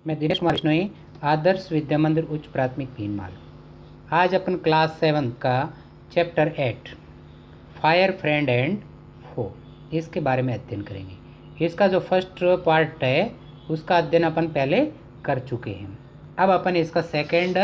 मैं दिनेश कुमार बिश्नोई, आदर्श विद्या मंदिर उच्च प्राथमिक भीनमाल। आज अपन क्लास 7 का चैप्टर 8 फायर फ्रेंड एंड फो इसके बारे में अध्ययन करेंगे। इसका जो फर्स्ट पार्ट है उसका अध्ययन अपन पहले कर चुके हैं। अब अपन इसका सेकेंड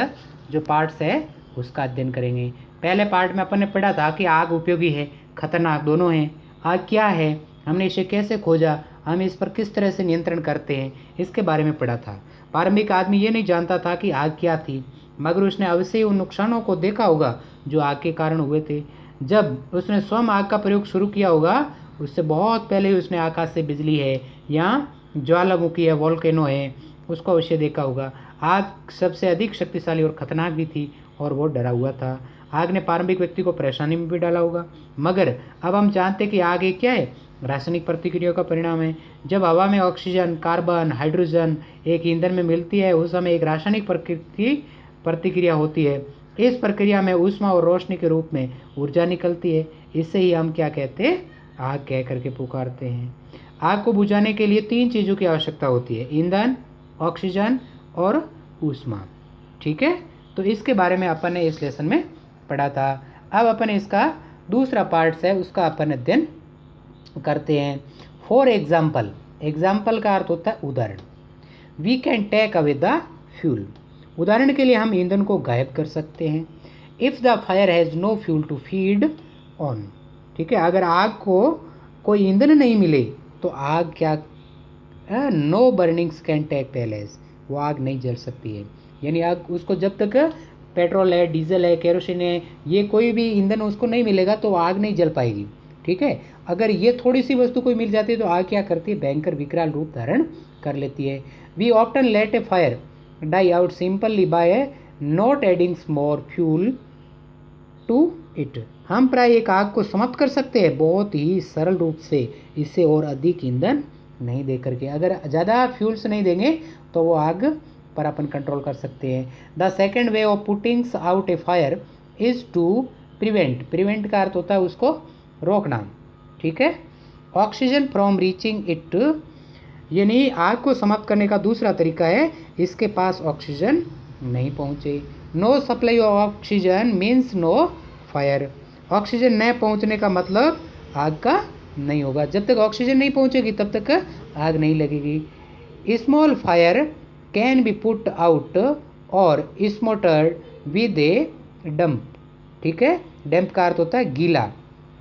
जो पार्ट्स है उसका अध्ययन करेंगे। पहले पार्ट में अपन ने पढ़ा था कि आग उपयोगी है, खतरनाक दोनों हैं। आग क्या है, हमने इसे कैसे खोजा, हम इस पर किस तरह से नियंत्रण करते हैं, इसके बारे में पढ़ा था। प्रारंभिक आदमी ये नहीं जानता था कि आग क्या थी, मगर उसने अवश्य उन नुकसानों को देखा होगा जो आग के कारण हुए थे। जब उसने स्वयं आग का प्रयोग शुरू किया होगा, उससे बहुत पहले ही उसने आकाश से बिजली है या ज्वालामुखी है, वोल्केनो है, उसको अवश्य देखा होगा। आग सबसे अधिक शक्तिशाली और खतरनाक भी थी और वो डरा हुआ था। आग ने प्रारंभिक व्यक्ति को परेशानी में भी डाला होगा, मगर अब हम जानते हैं कि आग एक क्या है, रासायनिक प्रतिक्रिया का परिणाम है। जब हवा में ऑक्सीजन, कार्बन, हाइड्रोजन एक ईंधन में मिलती है, उस समय एक रासायनिक प्रतिक्रिया होती है। इस प्रक्रिया में ऊष्मा और रोशनी के रूप में ऊर्जा निकलती है। इससे ही हम क्या कहते हैं, आग कह करके पुकारते हैं। आग को बुझाने के लिए 3 चीज़ों की आवश्यकता होती है, ईंधन, ऑक्सीजन और ऊष्मा। ठीक है, तो इसके बारे में अपन ने इस लेसन में पढ़ा था। अब अपन इसका दूसरा पार्ट है उसका अपन अध्ययन करते हैं। फॉर एग्जाम्पल, एग्जाम्पल का अर्थ होता है उदाहरण। We can take away the fuel, उदाहरण के लिए हम ईंधन को गायब कर सकते हैं। If the fire has no fuel to feed on, ठीक है, अगर आग को कोई ईंधन नहीं मिले तो आग क्या, no burnings can take place, वो आग नहीं जल सकती है। यानी आग उसको जब तक पेट्रोल है, डीजल है, केरोसिन है, ये कोई भी ईंधन उसको नहीं मिलेगा तो आग नहीं जल पाएगी। ठीक है, अगर ये थोड़ी सी वस्तु कोई मिल जाती है तो आग क्या करती है, भयंकर विकराल रूप धारण कर लेती है। We often let a fire die out simply by not adding more fuel to it, हम प्राय एक आग को समाप्त कर सकते हैं बहुत ही सरल रूप से, इससे और अधिक ईंधन नहीं दे करके। अगर ज़्यादा फ्यूल्स नहीं देंगे तो वो आग पर अपन कंट्रोल कर सकते हैं। The second way of puttings out a fire is to prevent, prevent का अर्थ होता है उसको रोकना। ठीक है, ऑक्सीजन फ्रॉम रीचिंग इट, यानी आग को समाप्त करने का दूसरा तरीका है इसके पास ऑक्सीजन नहीं पहुँचे। No supply of oxygen means no fire, oxygen न पहुँचने का मतलब आग का नहीं होगा। जब तक ऑक्सीजन नहीं पहुँचेगी तब तक आग नहीं लगेगी। Small fire can be put out और स्मोटर्ड विद ए डंप, ठीक है, डंप का अर्थ होता है गीला,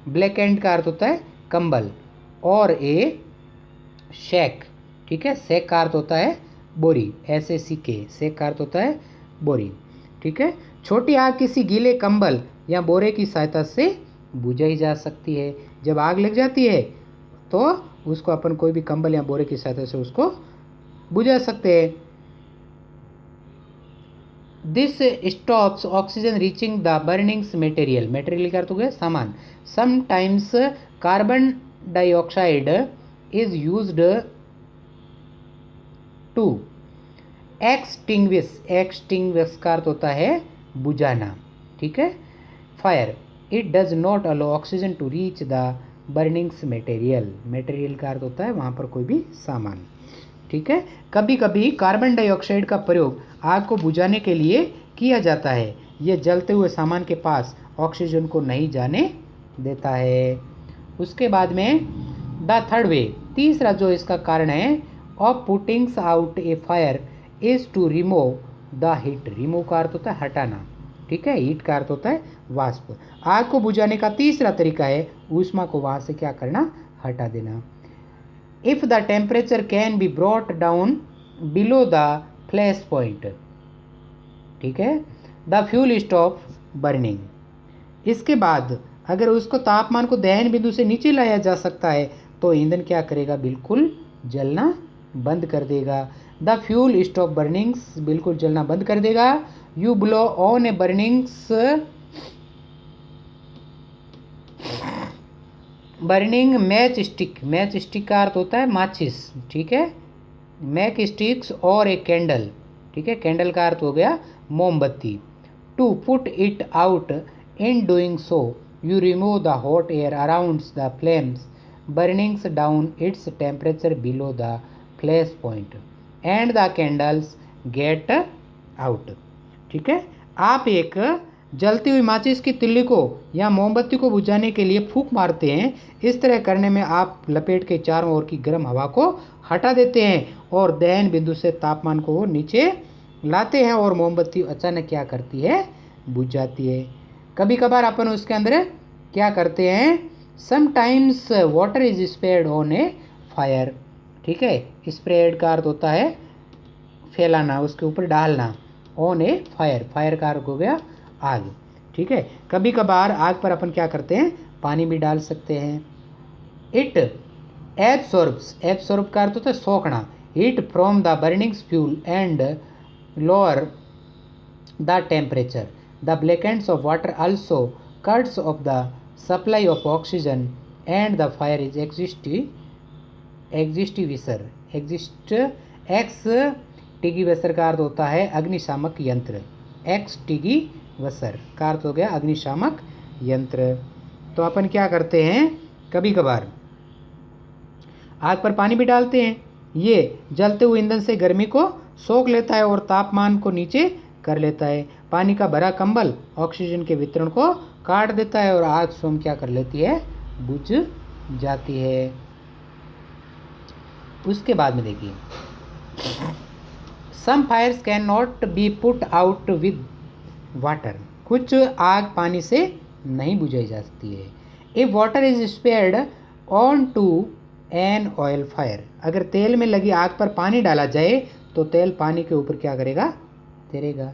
ब्लैक एंड का अर्थ होता है कंबल, और ए शेक, ठीक है, शेक का अर्थ होता है बोरी, SACK, शेक का अर्थ होता है बोरी। ठीक है, छोटी आग किसी गीले कंबल या बोरे की सहायता से बुझाई जा सकती है। जब आग लग जाती है तो उसको अपन कोई भी कंबल या बोरे की सहायता से उसको बुझा सकते हैं। This stops oxygen reaching the burnings material, material का अर्थ हो गया सामान। Sometimes carbon dioxide is used to extinguish, extinguish का अर्थ होता है बुझाना। ठीक है, fire it does not allow oxygen to reach the burnings material, material का अर्थ होता है वहाँ पर कोई भी सामान। ठीक है, कभी कभी कार्बन डाइऑक्साइड का प्रयोग आग को बुझाने के लिए किया जाता है। यह जलते हुए सामान के पास ऑक्सीजन को नहीं जाने देता है। उसके बाद में द थर्ड वे, तीसरा जो इसका कारण है, of puttings out a fire is to remove the heat, remove का अर्थ होता है हटाना। ठीक है, हीट का अर्थ होता है वाष्प। आग को बुझाने का तीसरा तरीका है ऊष्मा को वहाँ से क्या करना, हटा देना। If the temperature can be brought down below the flash point, ठीक है, the fuel stop burning, इसके बाद अगर उसको तापमान को दहन बिंदु से नीचे लाया जा सकता है तो ईंधन क्या करेगा, बिल्कुल जलना बंद कर देगा। द फ्यूल स्टॉप बर्निंग्स, बिल्कुल जलना बंद कर देगा। You blow on A burnings, burning match stick, match stick का अर्थ होता है माचिस। ठीक है, मैच स्टिक्स और एक कैंडल, ठीक है, कैंडल का अर्थ हो गया मोमबत्ती। To put it out, in doing so you remove the hot air around the flames, burnings down its temperature below the flash point and the candles get out. ठीक है, आप एक जलती हुई माचिस की तिल्ली को या मोमबत्ती को बुझाने के लिए फूंक मारते हैं। इस तरह करने में आप लपेट के चारों ओर की गर्म हवा को हटा देते हैं और दहन बिंदु से तापमान को नीचे लाते हैं और मोमबत्ती अचानक क्या करती है, बुझ जाती है। कभी कभार अपन उसके अंदर क्या करते हैं, sometimes water is spread on A fire. ठीक है, स्प्रेड का अर्थ होता है फैलाना, उसके ऊपर डालना। ऑन ए फायर, फायर का अर्थ हो गया आग। ठीक है, कभी कभार आग पर अपन क्या करते हैं, पानी भी डाल सकते हैं। इट एब्सॉर्ब्स, एब्सॉर्ब का अर्थ होता है सोखना, heat from the burning fuel and lower the temperature. The blankets of water also cuts off the supply of oxygen and the fire is extinguisher. Extinguisher का अर्थ होता है अग्निशामक यंत्र। एक्सटिंग्विशर का अर्थ हो गया अग्निशामक यंत्र। तो अपन क्या करते हैं, कभी कभार आग पर पानी भी डालते हैं। ये जलते हुए ईंधन से गर्मी को सोख लेता है और तापमान को नीचे कर लेता है। पानी का भरा कंबल ऑक्सीजन के वितरण को काट देता है और आग स्वयं क्या कर लेती है, बुझ जाती है। उसके बाद में देखिए, some fires can not be put out with water. कुछ आग पानी से नहीं बुझाई जा सकती है। If water is spared on to an oil fire, अगर तेल में लगी आग पर पानी डाला जाए तो तेल पानी के ऊपर क्या करेगा, तैरेगा।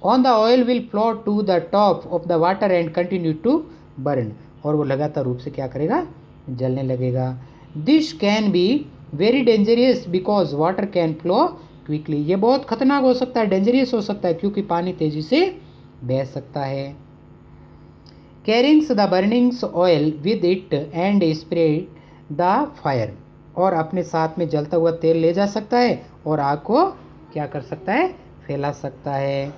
On the oil will flow to the top of the water and continue to burn, और वो लगातार रूप से क्या करेगा, जलने लगेगा। This can be very dangerous because water can flow quickly. ये बहुत खतरनाक हो सकता है, डेंजरियस हो सकता है, क्योंकि पानी तेजी से बह सकता है। Carryings the burnings oil with it and spread the fire, और अपने साथ में जलता हुआ तेल ले जा सकता है और आग को क्या कर सकता है, फैला सकता है।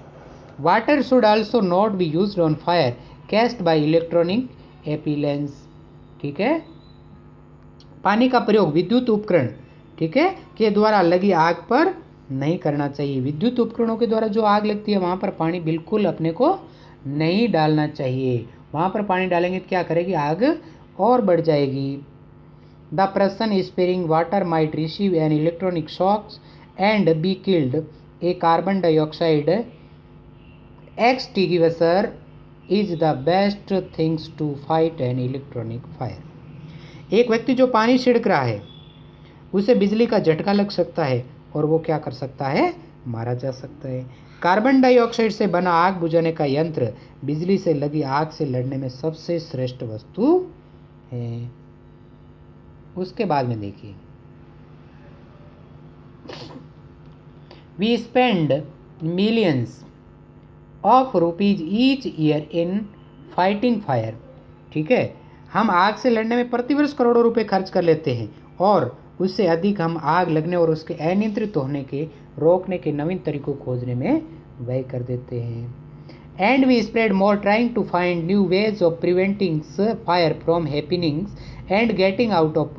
Water should also not be used on fire cast by electronic appliance. ठीक है, पानी का प्रयोग विद्युत उपकरण, ठीक है, के द्वारा लगी आग पर नहीं करना चाहिए। विद्युत उपकरणों के द्वारा जो आग लगती है वहाँ पर पानी बिल्कुल अपने को नहीं डालना चाहिए। वहाँ पर पानी डालेंगे तो क्या करेगी, आग और बढ़ जाएगी। The person spraying water might receive an electronic shocks and be killed. A carbon dioxide extinguisher is the best things to fight an electronic fire. एक व्यक्ति जो पानी छिड़क रहा है उसे बिजली का झटका लग सकता है और वो क्या कर सकता है, मारा जा सकता है। कार्बन डाइऑक्साइड से बना आग बुझाने का यंत्र बिजली से लगी आग से लड़ने में सबसे श्रेष्ठ वस्तु है। उसके बाद में देखिए, we spend millions of rupees each year in fighting fire. ठीक है, हम आग से लड़ने में प्रतिवर्ष करोड़ों रुपए खर्च कर लेते हैं और उससे अधिक हम आग लगने और उसके अनियंत्रित होने के रोकने के नवीन तरीकों खोजने में व्यय कर देते हैं। And we spread more trying to find new ways of preventing fire from happenings and getting out of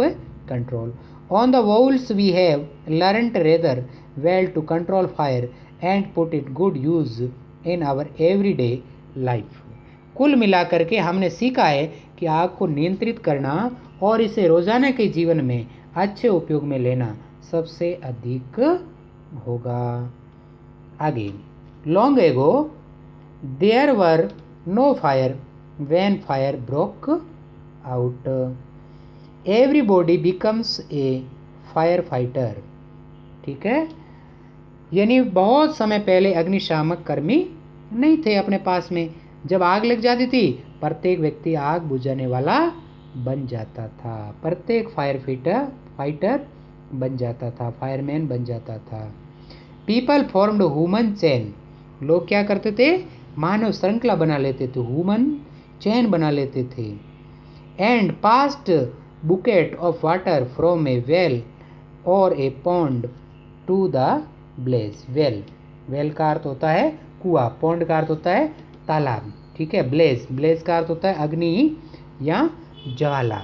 control. On the wholes we have learned rather well to control fire and put it good use in our everyday life. कुल मिलाकर के हमने सीखा है कि आग को नियंत्रित करना और इसे रोजाना के जीवन में अच्छे उपयोग में लेना सबसे अधिक होगा। आगे, long ago there were no fire when fire broke out. Everybody becomes a fire fighter. ठीक है, यानी बहुत समय पहले अग्निशामक कर्मी नहीं थे अपने पास में। जब आग लग जाती थी प्रत्येक व्यक्ति आग बुझाने वाला बन जाता था, प्रत्येक फाइटर बन जाता था, फायरमैन बन जाता था। People formed human chain. लोग क्या करते थे, मानव श्रृंखला बना लेते थे, ह्यूमन चेन बना लेते थे। And passed bucket of water from a well or a pond to the blaze. Well का अर्थ होता है कुआं, पॉन्ड का अर्थ होता है तालाब। ठीक है, ब्लेज का अर्थ होता है अग्नि या ज्वाला।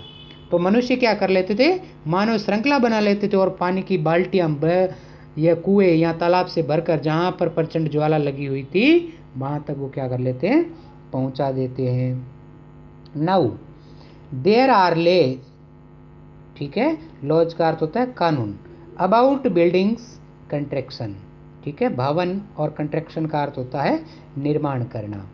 तो मनुष्य क्या कर लेते थे, मानव श्रृंखला बना लेते थे और पानी की बाल्टियां या कुएं या तालाब से भरकर जहाँ पर प्रचंड ज्वाला लगी हुई थी वहाँ तक वो क्या कर लेते हैं, पहुँचा देते हैं। नाउ देयर आर ले, ठीक है, लॉज का अर्थ होता है कानून, अबाउट बिल्डिंग्स कंस्ट्रक्शन, ठीक है, भवन और कंस्ट्रक्शन का अर्थ होता है निर्माण करना।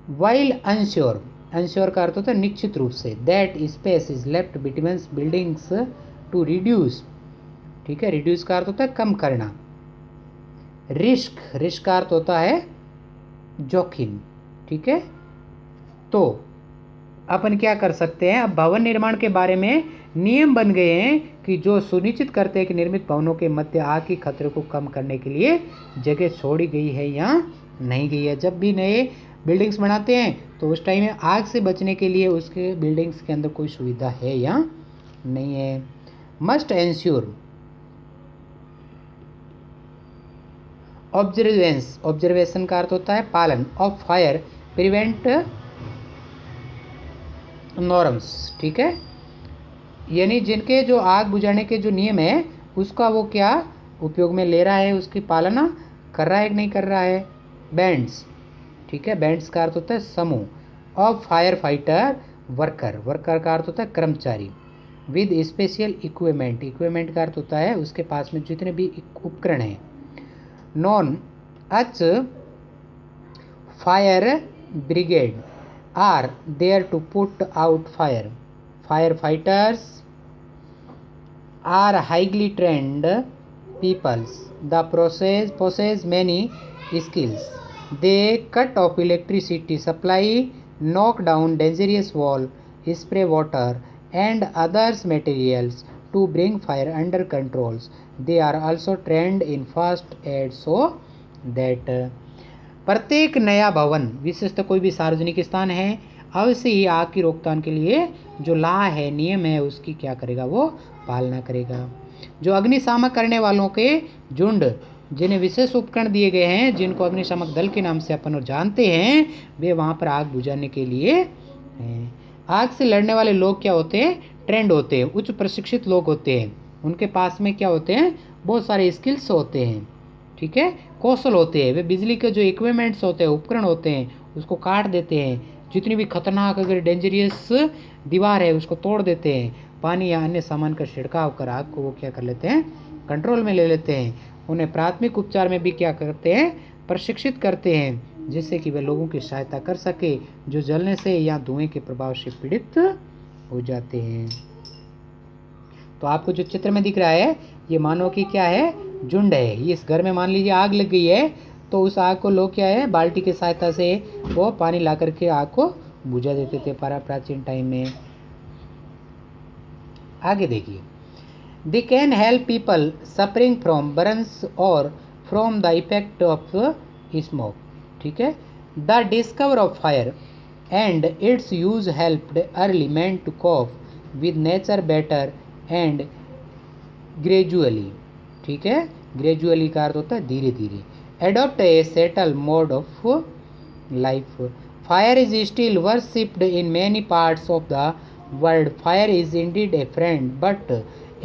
वाइल अनश्योर, अनश्योर का अर्थ होता है निश्चित रूप से, that space is left between buildings to reduce, ठीक है, रिड्यूस का अर्थ होता है कम करना। रिस्क, रिस्क का अर्थ होता है जोखिम, ठीक है। तो अपन क्या कर सकते हैं, अब भवन निर्माण के बारे में नियम बन गए हैं कि जो सुनिश्चित करते हैं कि निर्मित भवनों के मध्य आग के खतरे को कम करने के लिए जगह छोड़ी गई है या नहीं गई है। जब भी नए बिल्डिंग्स बनाते हैं तो उस टाइम में आग से बचने के लिए उसके बिल्डिंग्स के अंदर कोई सुविधा है या नहीं है। मस्ट एंश्योर, ऑब्जर्वेंस, ऑब्जर्वेशन का अर्थ होता है पालन, ऑफ फायर प्रिवेंट नॉर्म्स, ठीक है, यानी जिनके जो आग बुझाने के जो नियम है उसका वो क्या उपयोग में ले रहा है, उसकी पालना कर रहा है कि नहीं कर रहा है। बैंड्स, ठीक है, बैंड्स का अर्थ होता है समूह। Of fire fighter worker, worker का अर्थ होता है कर्मचारी। विद स्पेशल इक्विपमेंट, इक्विपमेंट का अर्थ होता है उसके पास में जितने भी उपकरण हैं। Non such fire brigade are there to put out fire, fire fighters are highly trained peoples. The process possess many skills. They cut off electricity supply, knock down dangerous wall, spray water and others materials to bring fire under controls. They are also trained in first aid so that प्रत्येक नया भवन, विशेषतः कोई भी सार्वजनिक स्थान है, अवश्य ही आग की रोकथाम के लिए जो लॉ है, नियम है, उसकी क्या करेगा, वो पालना करेगा। जो अग्निशामक करने वालों के झुंड, जिन्हें विशेष उपकरण दिए गए हैं, जिनको अग्निशामक दल के नाम से अपन जानते हैं, वे वहाँ पर आग बुझाने के लिए हैं। आग से लड़ने वाले लोग क्या होते हैं, ट्रेंड होते हैं, उच्च प्रशिक्षित लोग होते हैं। उनके पास में क्या होते हैं, बहुत सारे स्किल्स होते हैं, ठीक है, कौशल होते हैं। वे बिजली के जो इक्विपमेंट्स होते हैं, उपकरण होते हैं, उसको काट देते हैं। जितनी भी खतरनाक अगर डेंजरियस दीवार है उसको तोड़ देते हैं। पानी या अन्य सामान का छिड़काव कर आग को वो क्या कर लेते हैं, कंट्रोल में ले लेते हैं। उन्हें प्राथमिक उपचार में भी क्या करते हैं, प्रशिक्षित करते हैं, जिससे कि वे लोगों की सहायता कर सके जो जलने से या धुएं के प्रभाव से पीड़ित हो जाते हैं। तो आपको जो चित्र में दिख रहा है ये मानो कि क्या है, झुंड है। ये इस घर में मान लीजिए आग लग गई है तो उस आग को लोग क्या है, बाल्टी की सहायता से वो पानी ला करके आग को बुझा देते थे प्राचीन टाइम में। आगे देखिए, they can help people suffering from burns और from the effect of smoke, ठीक है। The discover of fire and its use helped early man to cope with nature better and gradually, ठीक है, ग्रेजुअली का अर्थ होता है धीरे धीरे। Adopt a settled mode of life. Fire is still worshipped in many parts of the world. Fire is indeed a friend, but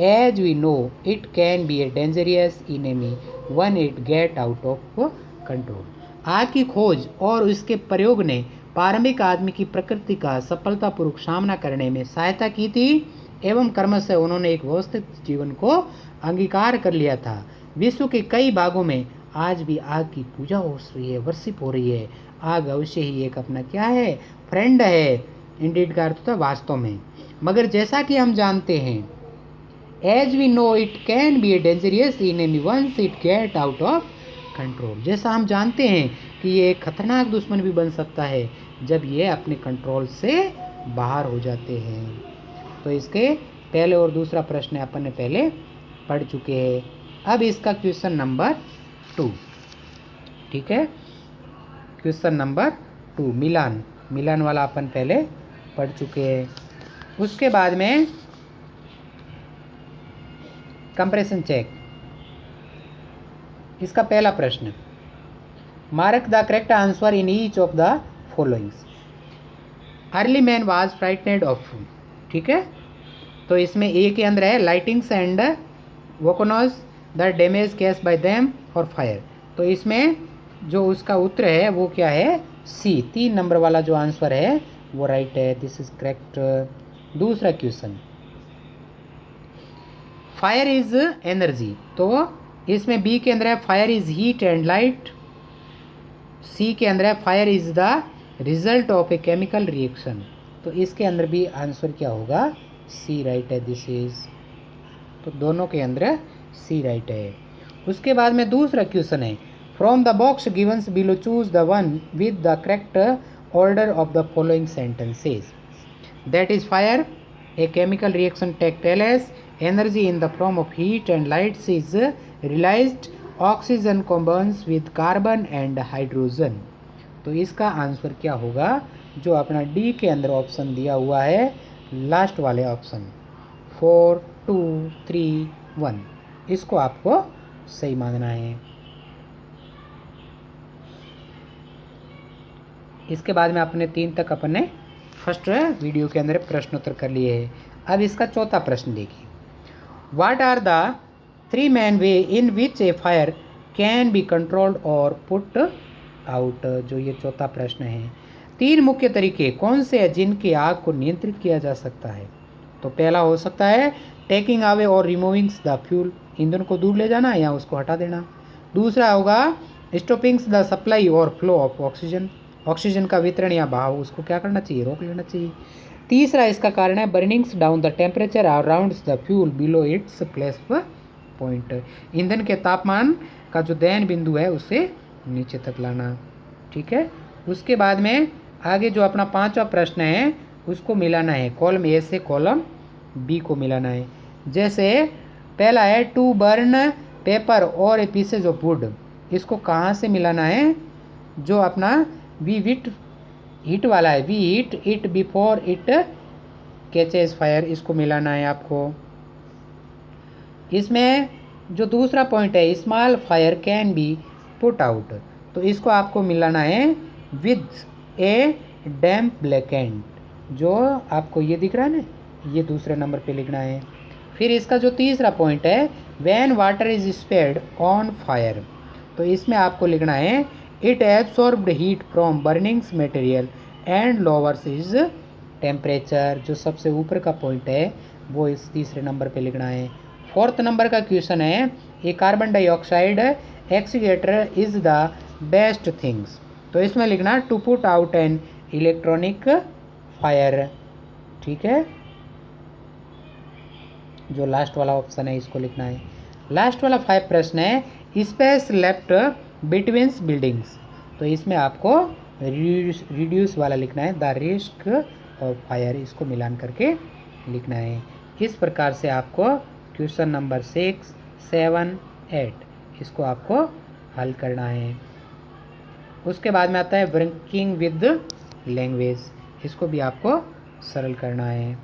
as we know, it can be a dangerous enemy when it gets out of control. आग की खोज और उसके प्रयोग ने प्रारंभिक आदमी की प्रकृति का सफलतापूर्वक सामना करने में सहायता की थी एवं क्रमशः उन्होंने एक व्यवस्थित जीवन को अंगीकार कर लिया था। विश्व के कई भागों में आज भी आग की पूजा हो रही है, वर्शिप हो रही है। आग अवश्य ही एक अपना क्या है, फ्रेंड है। इंडीड का अर्थ होता है वास्तव में। मगर जैसा कि हम जानते हैं, as we know it can be a dangerous enemy once it get out of control. जैसा हम जानते हैं कि ये एक खतरनाक दुश्मन भी बन सकता है जब ये अपने कंट्रोल से बाहर हो जाते हैं। तो इसके पहले और दूसरा प्रश्न अपन ने पहले पढ़ चुके हैं। अब इसका क्वेश्चन नंबर 2, ठीक है, क्वेश्चन नंबर 2 मिलान, मिलान वाला अपन पहले पढ़ चुके हैं। उसके बाद में कंप्रेशन चेक। इसका पहला प्रश्न, mark the correct answer in each of the followings. Early man was frightened of, ठीक है। तो इसमें ए के अंदर है lightnings and volcanoes the damage caused by them और फायर। तो इसमें जो उसका उत्तर है वो क्या है, सी। 3 नंबर वाला जो आंसर है वो राइट है, दिस इज करेक्ट। दूसरा क्वेश्चन, फायर इज एनर्जी। तो इसमें बी के अंदर है fire is heat and light, C के अंदर है fire is the result of a chemical reaction. तो इसके अंदर भी आंसर क्या होगा, सी राइट है, दिस इज। तो दोनों के अंदर सी राइट है। उसके बाद में दूसरा क्वेश्चन है, from the box givens below choose the one with the correct order of the following sentences. That is fire a chemical reaction take place, energy in the form of heat and light is realized, oxygen combines with carbon and hydrogen। तो इसका answer क्या होगा, जो अपना D के अंदर option दिया हुआ है, लास्ट वाले ऑप्शन 4 2 3 1, इसको आपको सही मानना है। इसके बाद में अपने 3 तक अपने फर्स्ट वीडियो के अंदर प्रश्नोत्तर कर लिए हैं। अब इसका चौथा प्रश्न देखिए, What are the 3 main way in which a fire can be controlled or put out। जो ये चौथा प्रश्न है, 3 मुख्य तरीके कौन से हैं जिनके आग को नियंत्रित किया जा सकता है। तो पहला हो सकता है टेकिंग अवे और रिमूविंग द फ्यूल, ईंधन को दूर ले जाना या उसको हटा देना। दूसरा होगा स्टॉपिंग द सप्लाई और फ्लो ऑफ ऑक्सीजन, ऑक्सीजन का वितरण या बहाव उसको क्या करना चाहिए, रोक लेना चाहिए। तीसरा इसका कारण है burnings down the temperature around the fuel below its place point, ईंधन के तापमान का जो दहन बिंदु है उसे नीचे तक लाना। ठीक है। उसके बाद में आगे जो अपना 5वां प्रश्न है उसको मिलाना है, कॉलम ए से कॉलम बी को मिलाना है। जैसे पहला है टू बर्न पेपर और ए पीसेज ऑफ वुड, इसको कहाँ से मिलाना है, जो अपना वी विट हीट वाला है, we heat it before it catches fire, इसको मिलाना है आपको। इसमें जो दूसरा पॉइंट है small fire can be put out, तो इसको आपको मिलाना है विद ए डैम्प ब्लैकेंड, जो आपको ये दिख रहा है ना, ये दूसरे नंबर पे लिखना है। फिर इसका जो तीसरा पॉइंट है when water is spared on fire, तो इसमें आपको लिखना है it absorbed heat from burnings material and lowers is temperature, जो सबसे ऊपर का पॉइंट है वो इस तीसरे नंबर पे लिखना है। 4th नंबर का क्वेश्चन है ये कार्बन डाइऑक्साइड एक्सीडेटर इज द बेस्ट थिंग्स, तो इसमें लिखना to put out an electronic fire. ठीक है, जो लास्ट वाला ऑप्शन है इसको लिखना है। लास्ट वाला 5 प्रश्न है स्पेस लेफ्ट बिटवीन्स बिल्डिंग्स, तो इसमें आपको रिड्यूस वाला लिखना है द रिस्क ऑफ फायर, इसको मिलान करके लिखना है। इस प्रकार से आपको क्वेश्चन नंबर 6, 7, 8 इसको आपको हल करना है। उसके बाद में आता है वर्किंग विद लैंग्वेज, इसको भी आपको सरल करना है।